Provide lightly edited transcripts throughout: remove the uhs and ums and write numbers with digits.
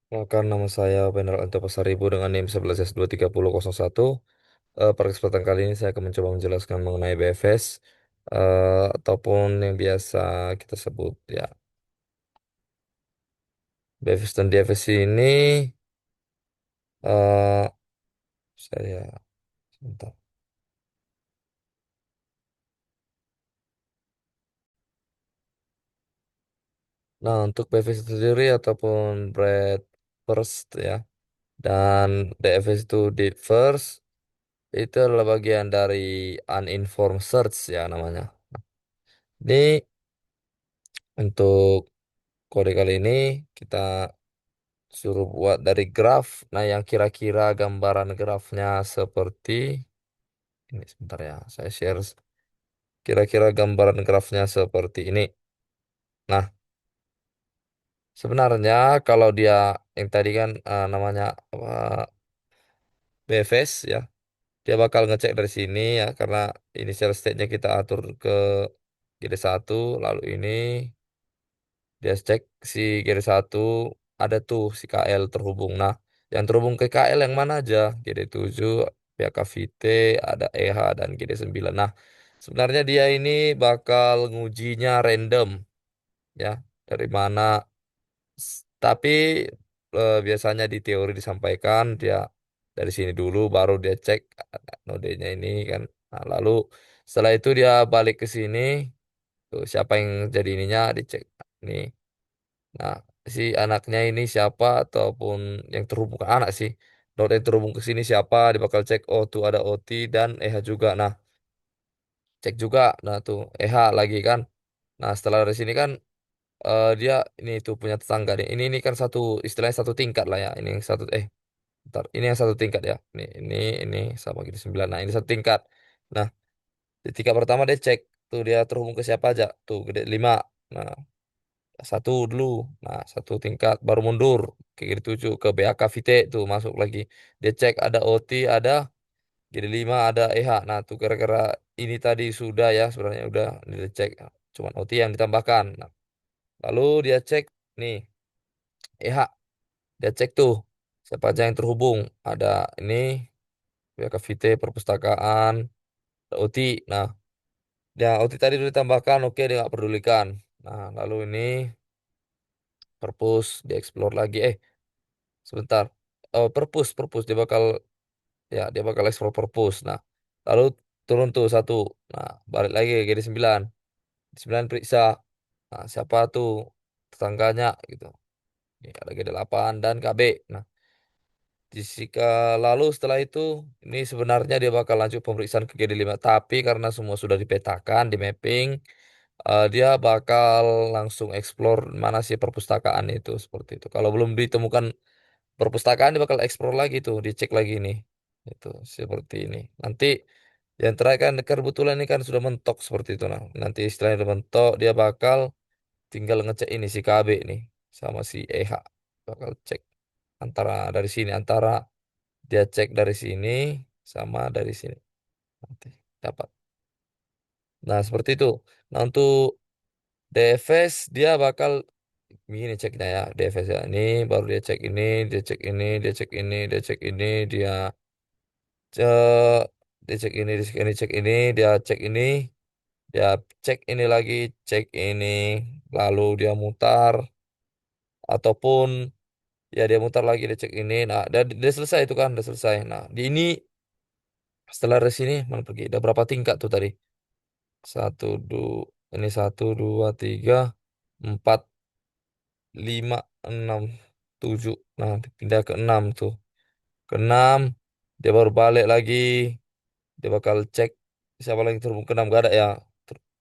Maka nama saya Benar Antopasaribu dengan NIM 11S23001. Pada kesempatan kali ini saya akan mencoba menjelaskan mengenai BFS ataupun yang biasa kita sebut ya BFS dan DFS ini eh saya sebentar. Nah, untuk BFS itu sendiri ataupun bread first ya dan DFS itu deep first itu adalah bagian dari uninformed search ya namanya. Ini untuk kode kali ini kita suruh buat dari graf. Nah, yang kira-kira gambaran grafnya seperti ini. Sebentar ya, saya share. Kira-kira gambaran grafnya seperti ini. Nah, sebenarnya kalau dia yang tadi kan namanya BFS ya, dia bakal ngecek dari sini ya, karena initial state-nya kita atur ke GD1, lalu ini dia cek si GD1 ada tuh si KL terhubung. Nah, yang terhubung ke KL yang mana aja? GD7, PKVT, ada EH dan GD9. Nah, sebenarnya dia ini bakal ngujinya random ya. Dari mana? Tapi biasanya di teori disampaikan dia dari sini dulu baru dia cek nodenya ini kan. Nah, lalu setelah itu dia balik ke sini. Tuh, siapa yang jadi ininya dicek. Nih. Nah, si anaknya ini siapa ataupun yang terhubung ke anak sih. Node yang terhubung ke sini siapa, dia bakal cek oh tuh ada OT dan EH juga. Nah, cek juga. Nah, tuh EH lagi kan. Nah, setelah dari sini kan dia ini tuh punya tetangga nih. Ini kan satu istilahnya satu tingkat lah ya. Ini yang satu bentar. Ini yang satu tingkat ya. Ini sama gitu 9. Nah, ini satu tingkat. Nah, di tingkat pertama dia cek tuh dia terhubung ke siapa aja. Tuh gede 5. Nah, satu dulu. Nah, satu tingkat baru mundur ke kiri 7 ke BAK Vite tuh masuk lagi. Dia cek ada OT, ada GD5, ada EH. Nah, tuh kira-kira ini tadi sudah ya sebenarnya udah dia cek. Cuman OT yang ditambahkan. Nah, lalu dia cek nih EH. Dia cek tuh siapa aja yang terhubung. Ada ini BAK Vite perpustakaan, ada OT. Nah, ya OT tadi udah ditambahkan, oke dia nggak pedulikan. Nah, lalu ini perpus dieksplor lagi. Sebentar. Oh, perpus dia bakal explore perpus. Nah, lalu turun tuh satu. Nah, balik lagi ke GD9. 9 periksa. Nah, siapa tuh tetangganya gitu. Ya, ada GD8 dan KB. Nah, jika lalu setelah itu ini sebenarnya dia bakal lanjut pemeriksaan ke GD5, tapi karena semua sudah dipetakan, di mapping, dia bakal langsung explore mana sih perpustakaan itu seperti itu. Kalau belum ditemukan perpustakaan dia bakal explore lagi tuh, dicek lagi nih. Itu seperti ini. Nanti yang terakhir kan kebetulan ini kan sudah mentok seperti itu. Nah, nanti istilahnya udah mentok dia bakal tinggal ngecek ini si KB nih sama si EH. Bakal cek antara dari sini antara dia cek dari sini sama dari sini nanti dapat. Nah, seperti itu. Nah, untuk DFS dia bakal begini ceknya ya DFS ya. Ini baru dia cek ini, dia cek ini, dia cek ini, dia cek ini, dia cek dia cek ini, dia cek ini, cek ini, dia cek ini, dia cek ini lagi, cek ini, lalu dia mutar ataupun ya dia mutar lagi, dia cek ini. Nah, dia selesai itu kan, udah selesai. Nah, di ini setelah dari sini mana pergi? Ada berapa tingkat tuh tadi? Satu, dua, ini satu, dua, tiga, empat, lima, enam, tujuh. Nah, pindah ke enam tuh. Ke enam, dia baru balik lagi. Dia bakal cek siapa lagi terhubung ke enam gak ada ya.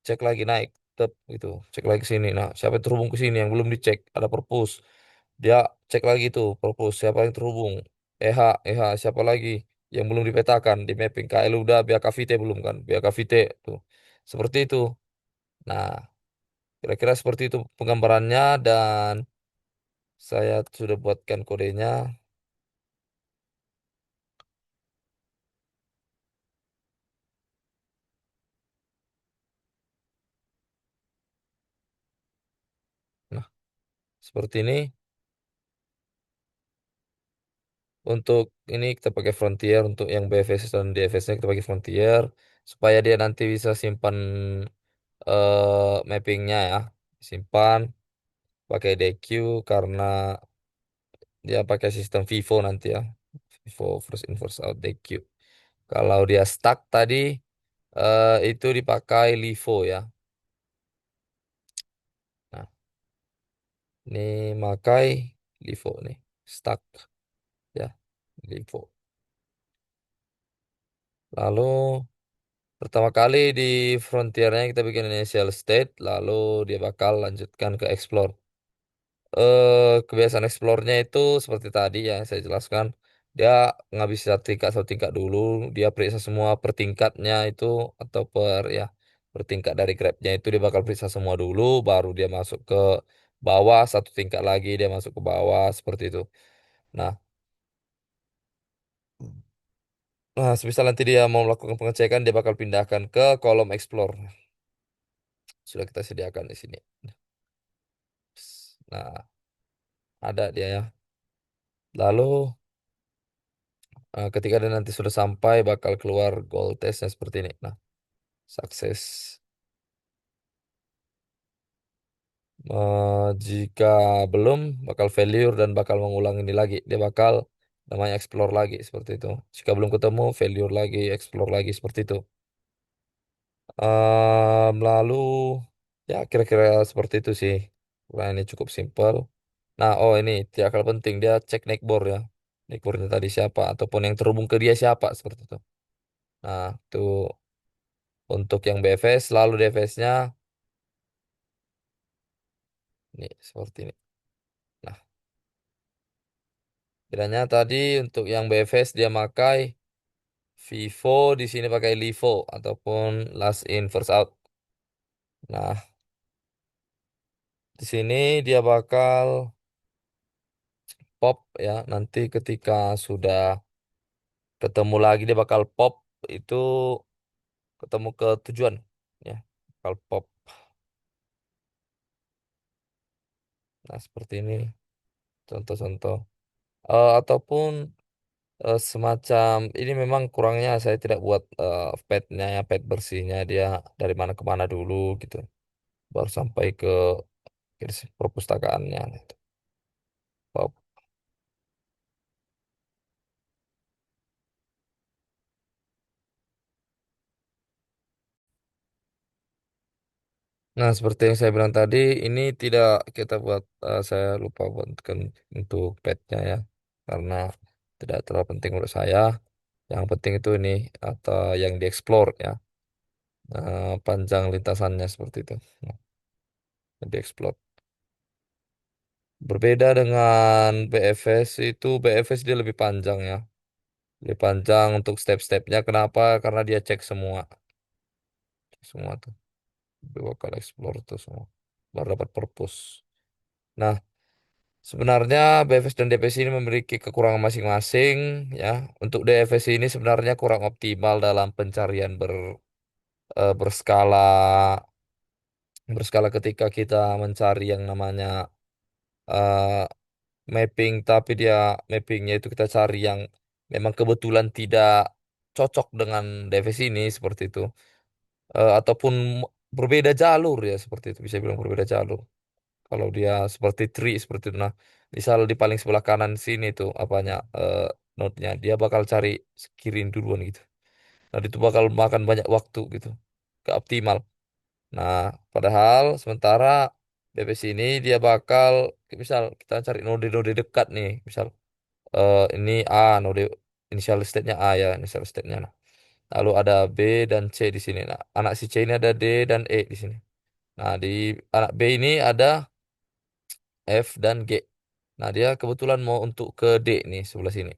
Cek lagi naik tetap gitu. Cek lagi sini. Nah, siapa yang terhubung ke sini yang belum dicek ada perpus. Dia cek lagi tuh perpus siapa yang terhubung. EH siapa lagi yang belum dipetakan di mapping KL udah BKVT belum kan. BKVT tuh. Seperti itu. Nah, kira-kira seperti itu penggambarannya dan saya sudah buatkan kodenya. Nah, seperti ini. Untuk ini kita pakai Frontier, untuk yang BFS dan DFS-nya kita pakai Frontier supaya dia nanti bisa simpan mappingnya ya, simpan pakai DQ karena dia pakai sistem FIFO nanti ya, FIFO first in first out DQ. Kalau dia stuck tadi itu dipakai LIFO ya. Nah, ini pakai LIFO nih, stuck ya, LIFO. Lalu pertama kali di frontiernya kita bikin initial state, lalu dia bakal lanjutkan ke explore. Kebiasaan explore-nya itu seperti tadi ya saya jelaskan, dia ngabisin satu tingkat dulu, dia periksa semua per tingkatnya itu atau per tingkat dari grabnya itu dia bakal periksa semua dulu, baru dia masuk ke bawah satu tingkat lagi dia masuk ke bawah seperti itu. Nah, semisal nanti dia mau melakukan pengecekan, dia bakal pindahkan ke kolom explore. Sudah kita sediakan di sini. Nah, ada dia ya. Lalu ketika dia nanti sudah sampai bakal keluar goal testnya seperti ini. Nah, sukses. Jika belum bakal failure dan bakal mengulang ini lagi. Dia bakal namanya explore lagi seperti itu. Jika belum ketemu failure lagi, explore lagi seperti itu. Lalu ya kira-kira seperti itu sih. Nah, ini cukup simpel. Nah, oh ini tidak kalah penting dia cek neckboard ya. Neckboardnya tadi siapa ataupun yang terhubung ke dia siapa seperti itu. Nah, itu untuk yang BFS, lalu DFS-nya ini seperti ini. Nah, bedanya tadi untuk yang BFS dia pakai Vivo, di sini pakai Livo ataupun last in first out. Nah, di sini dia bakal pop ya. Nanti ketika sudah ketemu lagi dia bakal pop itu ketemu ke tujuan ya. Bakal pop. Nah, seperti ini contoh-contoh. Ataupun semacam ini memang kurangnya saya tidak buat padnya ya pad bersihnya dia dari mana ke mana dulu gitu baru sampai ke perpustakaannya gitu. Pop. Nah, seperti yang saya bilang tadi ini tidak kita buat saya lupa buatkan untuk padnya ya karena tidak terlalu penting menurut saya, yang penting itu ini atau yang dieksplor ya. Panjang lintasannya seperti itu. Nah, dieksplor. Berbeda dengan BFS itu BFS dia lebih panjang ya. Lebih panjang untuk step-stepnya. Kenapa? Karena dia cek semua. Cek semua tuh. Dia bakal explore tuh semua. Baru dapat purpose. Nah, sebenarnya BFS dan DPS ini memiliki kekurangan masing-masing ya. Untuk DFS ini sebenarnya kurang optimal dalam pencarian berskala berskala ketika kita mencari yang namanya eh, mapping, tapi dia mappingnya itu kita cari yang memang kebetulan tidak cocok dengan device ini seperti itu. Ataupun berbeda jalur ya seperti itu bisa bilang berbeda jalur. Kalau dia seperti tree seperti itu, nah misal di paling sebelah kanan sini tuh apanya node-nya dia bakal cari screen duluan gitu. Nah itu bakal makan banyak waktu gitu, gak optimal. Nah padahal sementara device ini dia bakal misal kita cari node-node dekat nih, misal ini A, node initial state-nya A ya, initial state-nya. Nah, lalu ada B dan C di sini. Nah, anak si C ini ada D dan E di sini. Nah, di anak B ini ada F dan G. Nah, dia kebetulan mau untuk ke D nih sebelah sini.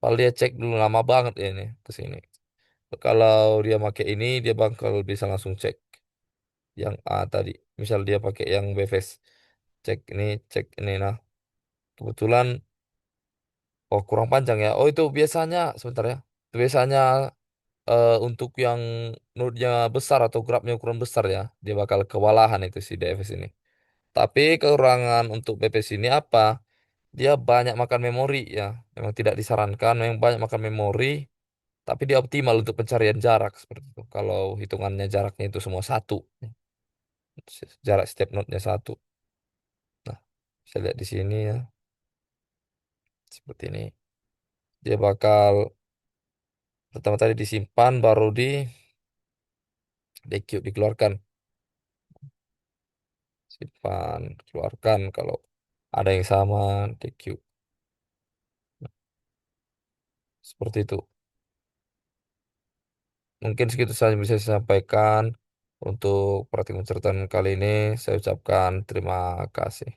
Kalau dia cek dulu lama banget ya ini ke sini. Kalau dia pakai ini, dia bakal bisa langsung cek yang A tadi. Misal dia pakai yang BFS. Cek ini. Nah, kebetulan oh kurang panjang ya. Oh, itu biasanya sebentar ya. Itu biasanya untuk yang node-nya besar atau grabnya ukuran besar ya, dia bakal kewalahan itu si DFS ini. Tapi kekurangan untuk BPS ini apa? Dia banyak makan memori ya. Memang tidak disarankan, memang banyak makan memori, tapi dia optimal untuk pencarian jarak seperti itu. Kalau hitungannya jaraknya itu semua satu, jarak setiap node-nya satu. Nah, saya lihat di sini ya, seperti ini. Dia bakal pertama tadi disimpan, baru di DQ dikeluarkan. Simpan, keluarkan kalau ada yang sama DQ. Seperti itu. Mungkin segitu saja yang bisa saya sampaikan untuk praktik menceritakan kali ini. Saya ucapkan terima kasih.